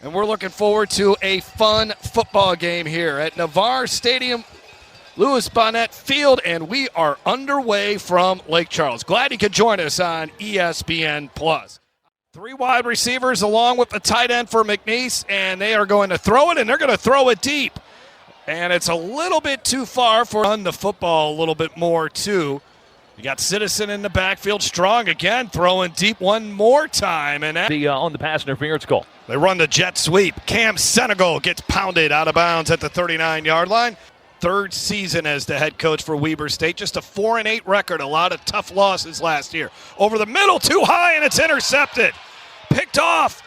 And we're looking forward to a fun football game here at Navarre Stadium, Louis Bonnet Field, and we are underway from Lake Charles. Glad you could join us on ESPN+. Three wide receivers along with the tight end for McNeese, and they are going to throw it, and they're going to throw it deep. And it's a little bit too far for run the football a little bit more, too. You got Citizen in the backfield, Strong again, throwing deep one more time. And on the pass interference call. They run the jet sweep. Cam Senegal gets pounded out of bounds at the 39-yard line. Third season as the head coach for Weber State. Just a 4-8 record. A lot of tough losses last year. Over the middle, too high, and it's intercepted. Picked off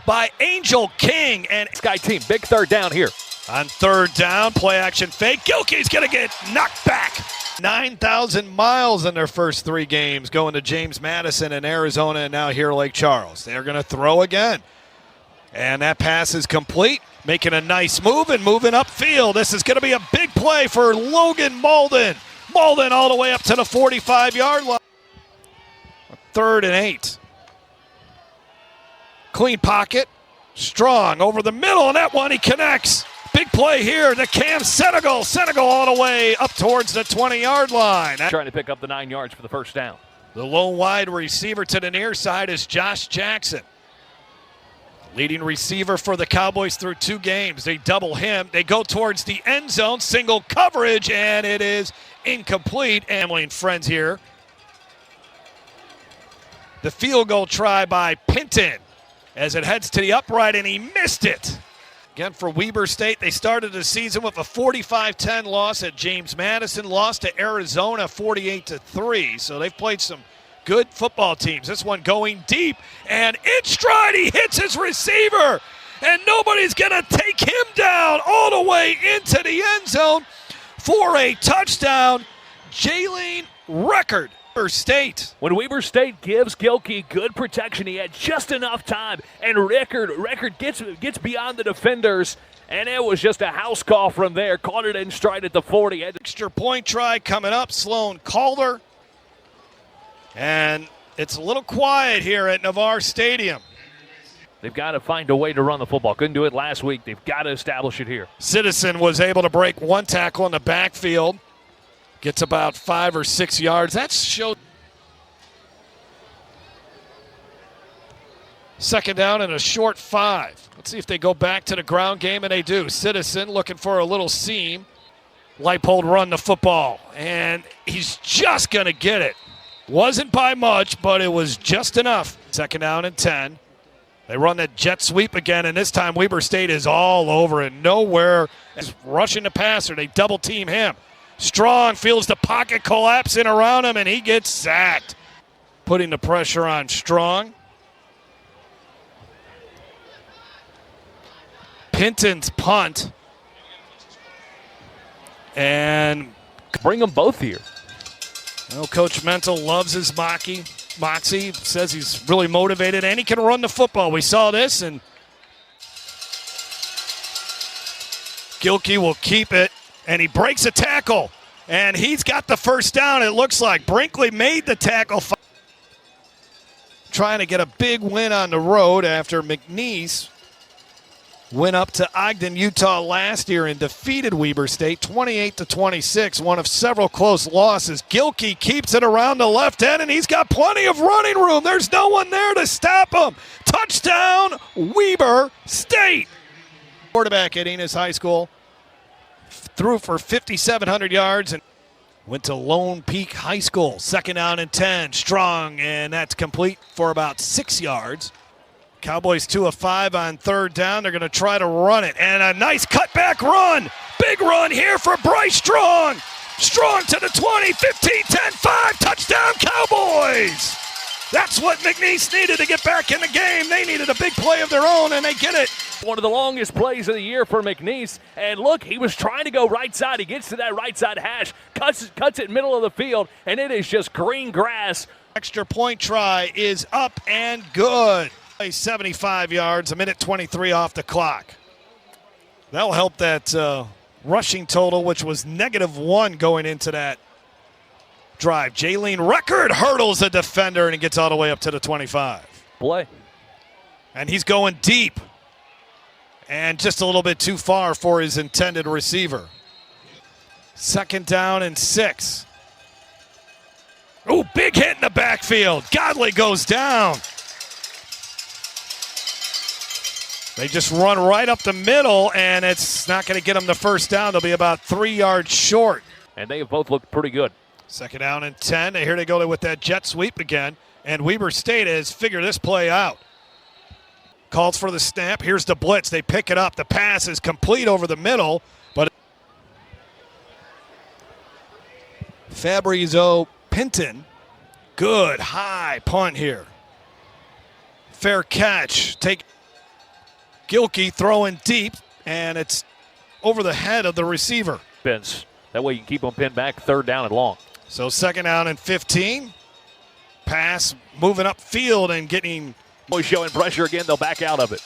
by Angel King. And Sky team, big third down here. On third down, play action fake. Gilkey's going to get knocked back. 9,000 miles in their first three games, going to James Madison in Arizona and now here Lake Charles. They're going to throw again. And that pass is complete, making a nice move and moving upfield. This is going to be a big play for Logan Malden. Malden all the way up to the 45-yard line. 3rd and 8. Clean pocket. Strong over the middle, and that one he connects. Big play here to Cam Senegal. Senegal all the way up towards the 20-yard line. Trying to pick up the 9 yards for the first down. The lone wide receiver to the near side is Josh Jackson. Leading receiver for the Cowboys through 2 games. They double him. They go towards the end zone. Single coverage, and it is incomplete. Family friends here. The field goal try by Pinton as it heads to the upright, and he missed it. Again, for Weber State, they started the season with a 45-10 loss at James Madison, lost to Arizona 48-3. So they've played some good football teams. This one going deep, and in stride, he hits his receiver, and nobody's going to take him down all the way into the end zone for a touchdown. Jalen Record. State. When Weber State gives Gilkey good protection, he had just enough time, and Record gets beyond the defenders, and it was just a house call from there. Caught it in stride at the 40. Extra point try coming up, Sloan Calder. And it's a little quiet here at Navarre Stadium. They've got to find a way to run the football. Couldn't do it last week. They've got to establish it here. Citizen was able to break one tackle in the backfield. Gets about 5 or 6 yards. That shows. Second down and a short 5. Let's see if they go back to the ground game, and they do. Citizen looking for a little seam. Leipold run the football, and he's just going to get it. Wasn't by much, but it was just enough. Second down and 10. They run that jet sweep again, and this time Weber State is all over it. Nowhere is rushing the passer. They double team him. Strong feels the pocket collapsing around him, and he gets sacked. Putting the pressure on Strong. Pinton's punt. And bring them both here. Well, Coach Mental loves his moxie. Says he's really motivated, and he can run the football. We saw this, and Gilkey will keep it. And he breaks a tackle, and he's got the first down, it looks like. Brinkley made the tackle. Trying to get a big win on the road after McNeese went up to Ogden, Utah last year and defeated Weber State 28-26, one of several close losses. Gilkey keeps it around the left end, and he's got plenty of running room. There's no one there to stop him. Touchdown, Weber State. Quarterback at Enos High School. Threw for 5,700 yards and went to Lone Peak High School. Second down and 10. Strong, and that's complete for about 6 yards. Cowboys 2 of 5 on third down. They're going to try to run it. And a nice cutback run. Big run here for Bryce Strong. Strong to the 20, 15, 10, 5. Touchdown, Cowboys. That's what McNeese needed to get back in the game. They needed a big play of their own, and they get it. One of the longest plays of the year for McNeese. And look, he was trying to go right side. He gets to that right side hash, cuts it middle of the field, and it is just green grass. Extra point try is up and good. 75 yards, a minute 23 off the clock. That'll help that rushing total, which was -1 going into that drive. Jalen Record hurdles a defender, and he gets all the way up to the 25. Play. And he's going deep. And just a little bit too far for his intended receiver. 2nd down and 6. Ooh, big hit in the backfield. Godley goes down. They just run right up the middle, and it's not going to get them the first down. They'll be about 3 yards short. And they have both looked pretty good. 2nd down and 10. Here they go with that jet sweep again. And Weber State has figured this play out. Calls for the snap. Here's the blitz. They pick it up. The pass is complete over the middle, but Fabrizio Pinton, good high punt here. Fair catch. Take Gilkey throwing deep, and it's over the head of the receiver. Pins. That way you can keep them pinned back, 3rd down and long. So 2nd down and 15. Pass moving upfield and getting. Boys showing pressure again. They'll back out of it.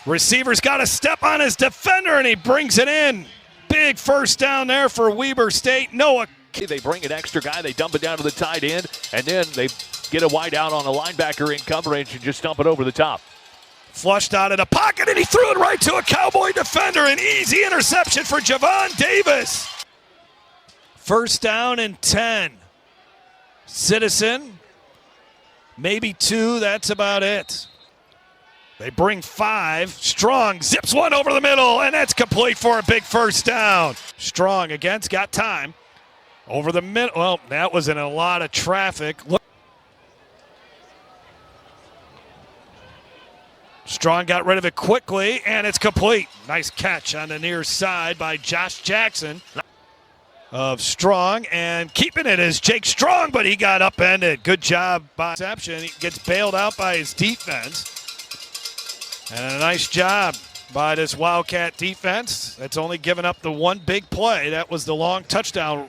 Receiver's got to step on his defender, and he brings it in. Big first down there for Weber State. Noah. They bring an extra guy. They dump it down to the tight end, and then they get a wide out on a linebacker in coverage and just dump it over the top. Flushed out of the pocket, and he threw it right to a Cowboy defender. An easy interception for Javon Davis. 1st down and 10. Citizen, maybe 2. That's about it. They bring 5. Strong zips one over the middle, and that's complete for a big first down. Strong again's got time. Over the middle. Well, that was in a lot of traffic. Look. Strong got rid of it quickly, and it's complete. Nice catch on the near side by Josh Jackson of Strong, and keeping it is Jake Strong, but he got upended. Good job by reception. He gets bailed out by his defense. And a nice job by this Wildcat defense that's only given up the one big play. That was the long touchdown.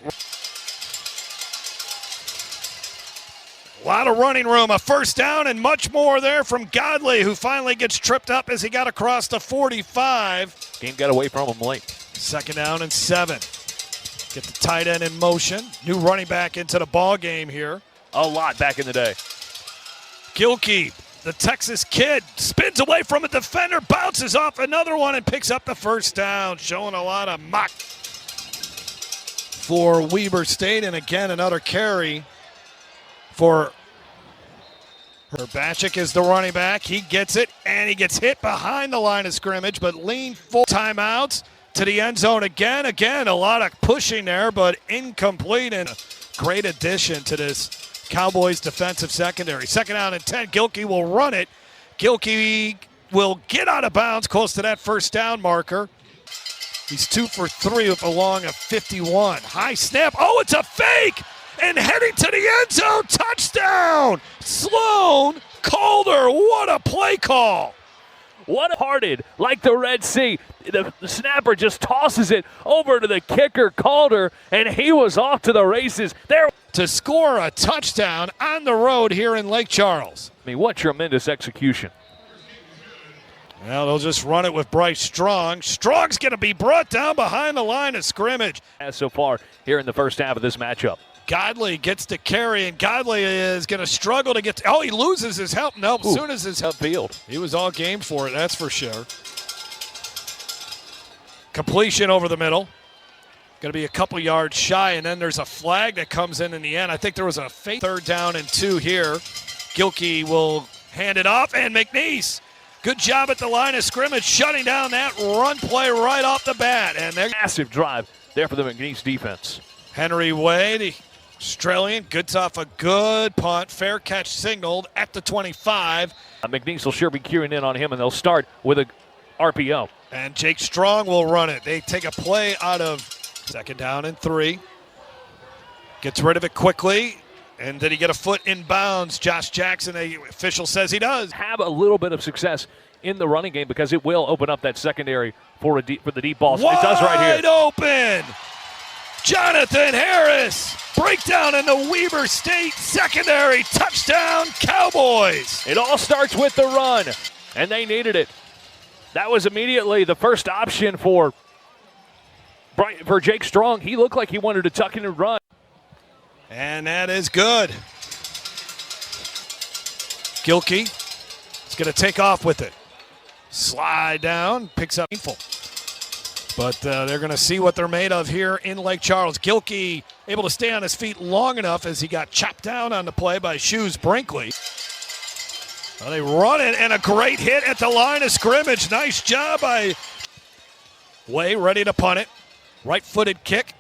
A lot of running room, a first down, and much more there from Godley, who finally gets tripped up as he got across the 45. Game got away from him late. 2nd down and 7. Get the tight end in motion. New running back into the ball game here. A lot back in the day. Gilkey, the Texas kid, spins away from a defender, bounces off another one, and picks up the first down, showing a lot of muck for Weber State. And again, another carry for Herbachik is the running back. He gets it, and he gets hit behind the line of scrimmage, but lean full timeouts to the end zone again. Again, a lot of pushing there, but incomplete, and a great addition to this Cowboys defensive secondary. 2nd down and 10. Gilkey will run it. Gilkey will get out of bounds close to that first down marker. He's 2 for 3 with a long of 51. High snap. Oh, it's a fake! And heading to the end zone. Touchdown! Sloan Calder. What a play call. One-hearted, like the Red Sea. The snapper just tosses it over to the kicker, Calder, and he was off to the races. There to score a touchdown on the road here in Lake Charles. I mean, what tremendous execution. Well, they'll just run it with Bryce Strong. Strong's going to be brought down behind the line of scrimmage. As so far here in the first half of this matchup. Godley gets to carry, and Godley is going to struggle to get to, he loses his help. Nope, as soon as his help field. He was all game for it, that's for sure. Completion over the middle. Going to be a couple yards shy, and then there's a flag that comes in the end. I think there was a fake 3rd down and 2 here. Gilkey will hand it off, and McNeese, good job at the line of scrimmage, shutting down that run play right off the bat. And they're massive drive there for the McNeese defense. Henry Way, the Australian, gets off a good punt. Fair catch signaled at the 25. McNeese will sure be queuing in on him, and they'll start with a RPO. And Jake Strong will run it. They take a play out of 2nd down and 3. Gets rid of it quickly. And did he get a foot in bounds? Josh Jackson, the official says he does. Have a little bit of success in the running game because it will open up that secondary for the deep balls. Wide it does right here. Open. Jonathan Harris. Breakdown in the Weber State secondary. Touchdown, Cowboys. It all starts with the run, and they needed it. That was immediately the first option for Jake Strong. He looked like he wanted to tuck in and run. And that is good. Gilkey is going to take off with it. Slide down, picks up painful. But they're going to see what they're made of here in Lake Charles. Gilkey able to stay on his feet long enough as he got chopped down on the play by Shoes Brinkley. Well, they run it, and a great hit at the line of scrimmage. Nice job by Way, ready to punt it. Right-footed kick.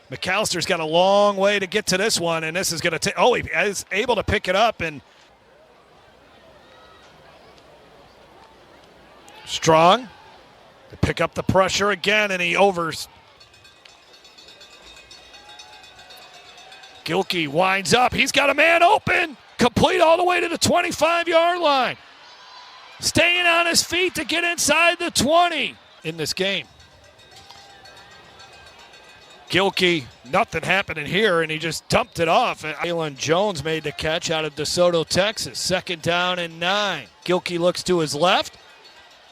McAllister's got a long way to get to this one, and this is going to take – oh, he is able to pick it up, and Strong to pick up the pressure again, and he overs. Gilkey winds up. He's got a man open. Complete all the way to the 25-yard line. Staying on his feet to get inside the 20 in this game. Gilkey, nothing happening here, and he just dumped it off. And Alan Jones made the catch out of DeSoto, Texas. 2nd down and 9. Gilkey looks to his left.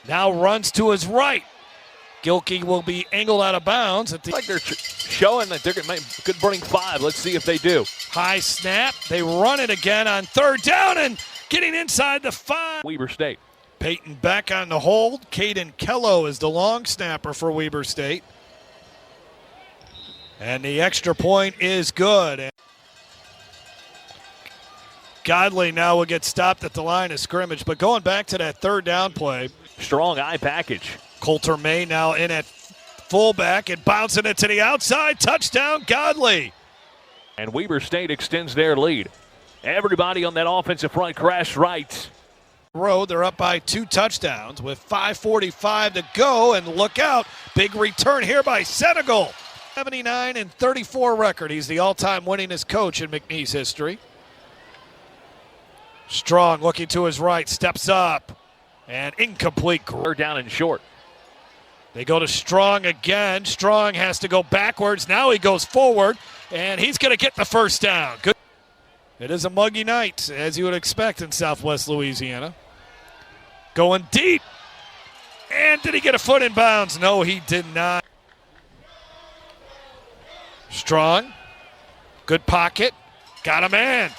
Now runs to his right. Gilkey will be angled out of bounds. Like they're showing that they're going to good bring 5. Let's see if they do. High snap. They run it again on 3rd down and getting inside the 5. Weber State. Peyton back on the hold. Caden Kello is the long snapper for Weber State. And the extra point is good. Godley now will get stopped at the line of scrimmage. But going back to that 3rd down play. Strong eye package. Coulter May now in at fullback and bouncing it to the outside. Touchdown, Godley. And Weber State extends their lead. Everybody on that offensive front crashed right. Road, they're up by 2 touchdowns with 5:45 to go. And look out, big return here by Senegal. 79-34 record. He's the all-time winningest coach in McNeese history. Strong looking to his right, steps up, and incomplete. Down and short. They go to Strong again. Strong has to go backwards. Now he goes forward, and he's going to get the 1st down. Good. It is a muggy night, as you would expect in Southwest Louisiana. Going deep. And did he get a foot in bounds? No, he did not. Strong, good pocket, got a man.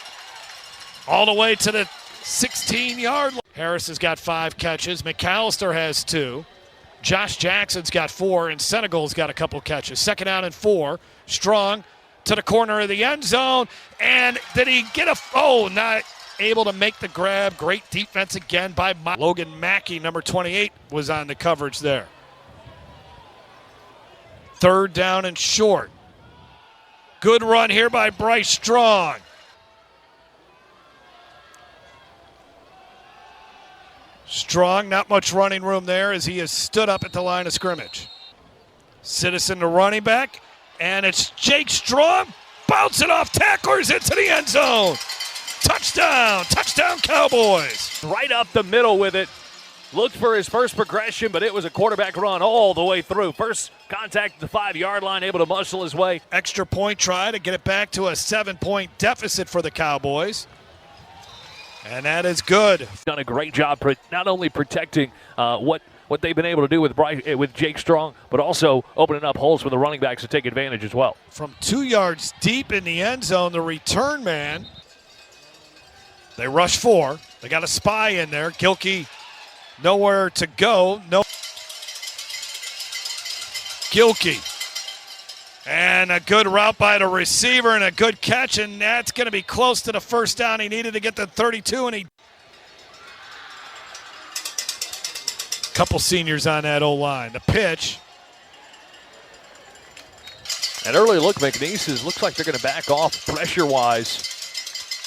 All the way to the 16-yard line. Harris has got 5 catches. McAllister has 2. Josh Jackson's got 4, and Senegal's got a couple catches. 2nd down and 4. Strong to the corner of the end zone. And did he get not able to make the grab. Great defense again by Logan Mackey, number 28, was on the coverage there. 3rd down and short. Good run here by Bryce Strong. Strong, not much running room there as he has stood up at the line of scrimmage. Citizen to running back, and it's Jake Strong bouncing off tacklers into the end zone. Touchdown Cowboys. Right up the middle with it. Looked for his first progression, but it was a quarterback run all the way through. First contact at the 5-yard line, able to muscle his way. Extra point try to get it back to a 7-point deficit for the Cowboys. And that is good. Done a great job not only protecting what they've been able to do with Jake Strong, but also opening up holes for the running backs to take advantage as well. From 2 yards deep in the end zone, the return man. They rush 4. They got a spy in there. Gilkey nowhere to go. No. Gilkey. And a good route by the receiver and a good catch, and that's going to be close to the 1st down. He needed to get to 32, and he. Couple seniors on that O-line. The pitch. An early look, McNeese looks like they're going to back off pressure-wise.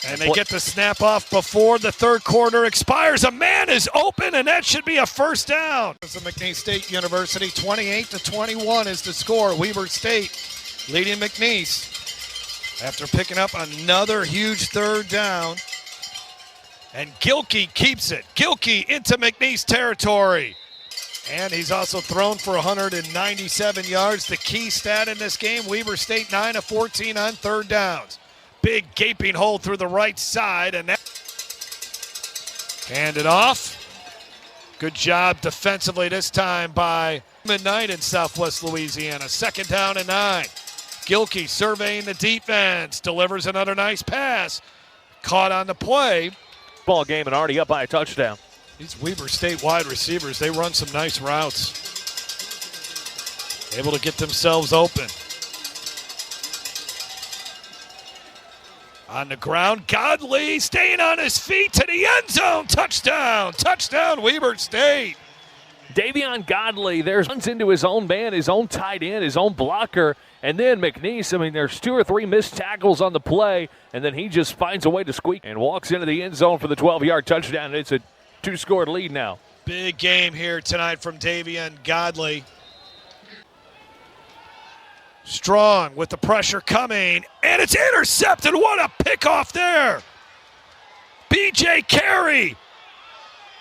And they get the snap off before the 3rd quarter expires. A man is open, and that should be a 1st down. It's the McNeese State University. 28-21 is the score. Weber State leading McNeese after picking up another huge 3rd down. And Gilkey keeps it. Gilkey into McNeese territory. And he's also thrown for 197 yards. The key stat in this game, Weber State 9 of 14 on 3rd downs. Big gaping hole through the right side, and that handed off. Good job defensively this time by midnight in Southwest Louisiana. 2nd down and 9. Gilkey surveying the defense, delivers another nice pass. Caught on the play. Ball game and already up by a touchdown. These Weber State wide receivers, they run some nice routes. Able to get themselves open. On the ground, Godley staying on his feet to the end zone. Touchdown. Touchdown, Weber State. Davion Godley, runs into his own man, his own tight end, his own blocker, and then McNeese. I mean, there's 2 or 3 missed tackles on the play, and then he just finds a way to squeak and walks into the end zone for the 12-yard touchdown, and it's a 2-score lead now. Big game here tonight from Davion Godley. Strong with the pressure coming, and it's intercepted. What a pickoff there. B.J. Carey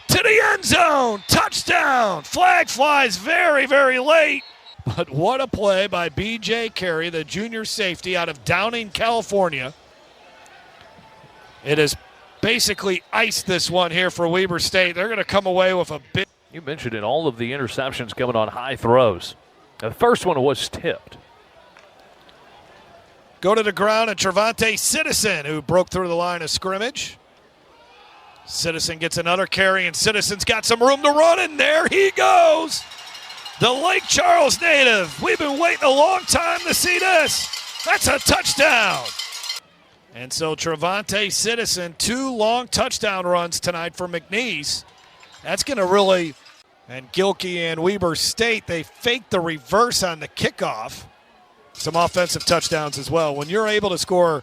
to the end zone. Touchdown. Flag flies very, very late. But what a play by B.J. Carey, the junior safety out of Downing, California. It has basically iced this one here for Weber State. They're going to come away with a big. You mentioned it, all of the interceptions coming on high throws. The first one was tipped. Go to the ground, and Trevante Citizen, who broke through the line of scrimmage. Citizen gets another carry, and Citizen's got some room to run, and there he goes. The Lake Charles native. We've been waiting a long time to see this. That's a touchdown. And so Trevante Citizen, 2 long touchdown runs tonight for McNeese. That's going to really, and Gilkey and Weber State, they faked the reverse on the kickoff. Some offensive touchdowns as well. When you're able to score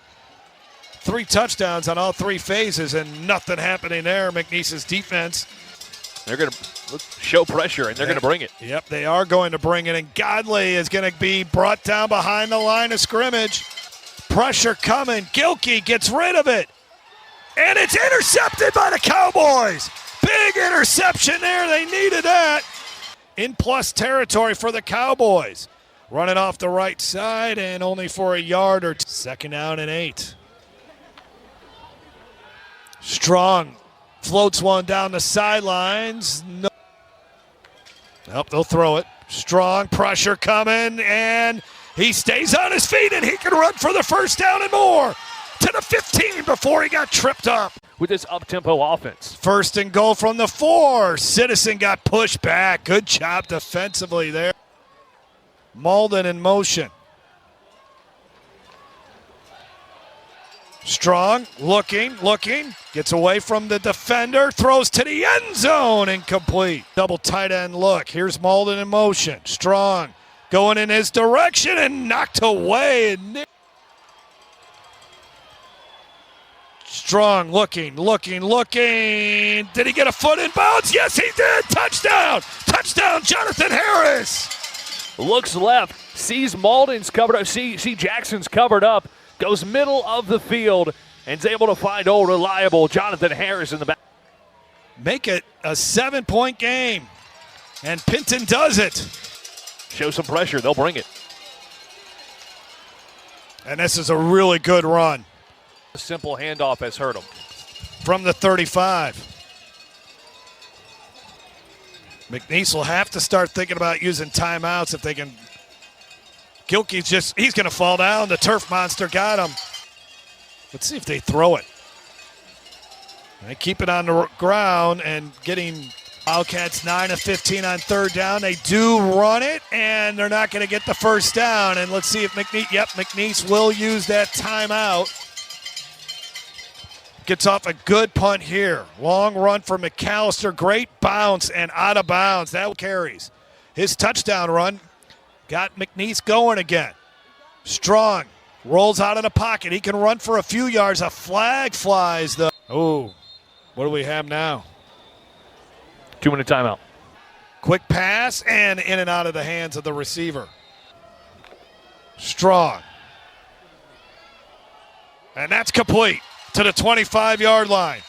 3 touchdowns on all 3 phases and nothing happening there, McNeese's defense. They're going to show pressure, and they're going to bring it. Yep, they are going to bring it, and Godley is going to be brought down behind the line of scrimmage. Pressure coming. Gilkey gets rid of it, and it's intercepted by the Cowboys. Big interception there. They needed that. In plus territory for the Cowboys. Running off the right side and only for a yard or 2. 2nd down and 8. Strong floats one down the sidelines. No. Nope, they'll throw it. Strong pressure coming, and he stays on his feet, and he can run for the 1st down and more to the 15 before he got tripped up. With this up-tempo offense. 1st and goal from the 4. Citizen got pushed back. Good job defensively there. Malden in motion. Strong, looking, gets away from the defender, throws to the end zone, incomplete. Double tight end look. Here's Malden in motion. Strong, going in his direction and knocked away. Strong, looking. Did he get a foot in bounds? Yes, he did. Touchdown, Jonathan Harris. Looks left, sees Malden's covered up, see Jackson's covered up, goes middle of the field, and is able to find old reliable Jonathan Harris in the back. Make it a 7-point game, and Pinton does it. Show some pressure, they'll bring it. And this is a really good run. A simple handoff has hurt him. From the 35. McNeese will have to start thinking about using timeouts if they can. Gilkey's he's going to fall down. The turf monster got him. Let's see if they throw it. They keep it on the ground and getting Wildcats 9 of 15 on 3rd down. They do run it, and they're not going to get the 1st down. And let's see if McNeese will use that timeout. Gets off a good punt here. Long run for McAllister. Great bounce and out of bounds. That carries. His touchdown run got McNeese going again. Strong rolls out of the pocket. He can run for a few yards. A flag flies, though. Oh, what do we have now? 2-minute timeout. Quick pass and in and out of the hands of the receiver. Strong. And that's complete to the 25-yard line.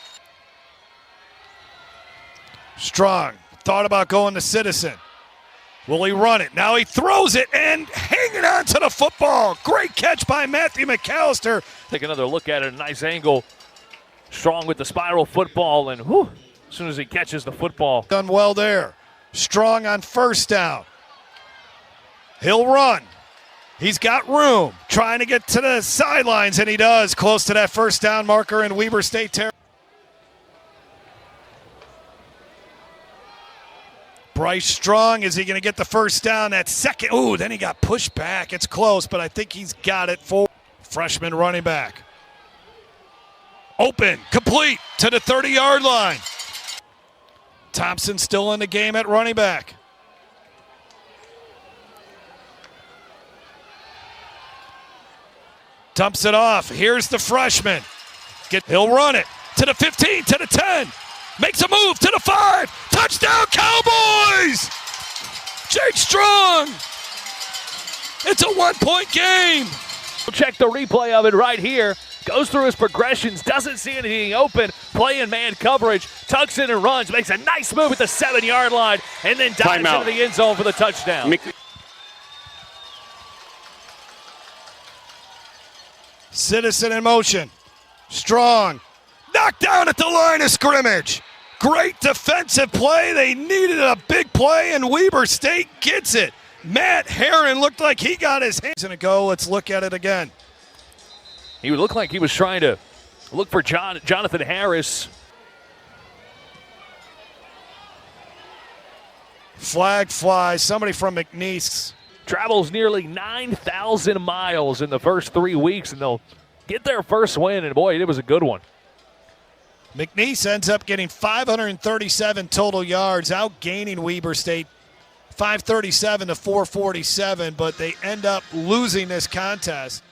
Strong thought about going to Citizen. Will he run it? Now he throws it and hanging on to the football. Great catch by Matthew McAllister. Take another look at it, a nice angle. Strong with the spiral football, and whew, as soon as he catches the football. Done well there. Strong on 1st down. He'll run. He's got room. Trying to get to the sidelines, and he does. Close to that 1st down marker in Weber State territory. Bryce Strong, is he going to get the first down? That second, ooh, then he got pushed back. It's close, but I think he's got it for freshman running back. Open, complete to the 30-yard line. Thompson still in the game at running back. Dumps it off. Here's the freshman. He'll run it to the 15, to the 10. Makes a move to the 5. Touchdown, Cowboys! Jake Strong. It's a 1-point game. We'll check the replay of it right here. Goes through his progressions, doesn't see anything open, playing man coverage, tucks in and runs, makes a nice move at the 7-yard line, and then dives into the end zone for the touchdown. Citizen in motion. Strong. Knocked down at the line of scrimmage. Great defensive play. They needed a big play, and Weber State gets it. Matt Herron looked like he got his hands in a go. Let's look at it again. He would look like he was trying to look for Jonathan Harris. Flag flies. Somebody from McNeese. Travels nearly 9,000 miles in the first 3 weeks, and they'll get their first win, and boy, it was a good one. McNeese ends up getting 537 total yards, outgaining Weber State 537 to 447, but they end up losing this contest.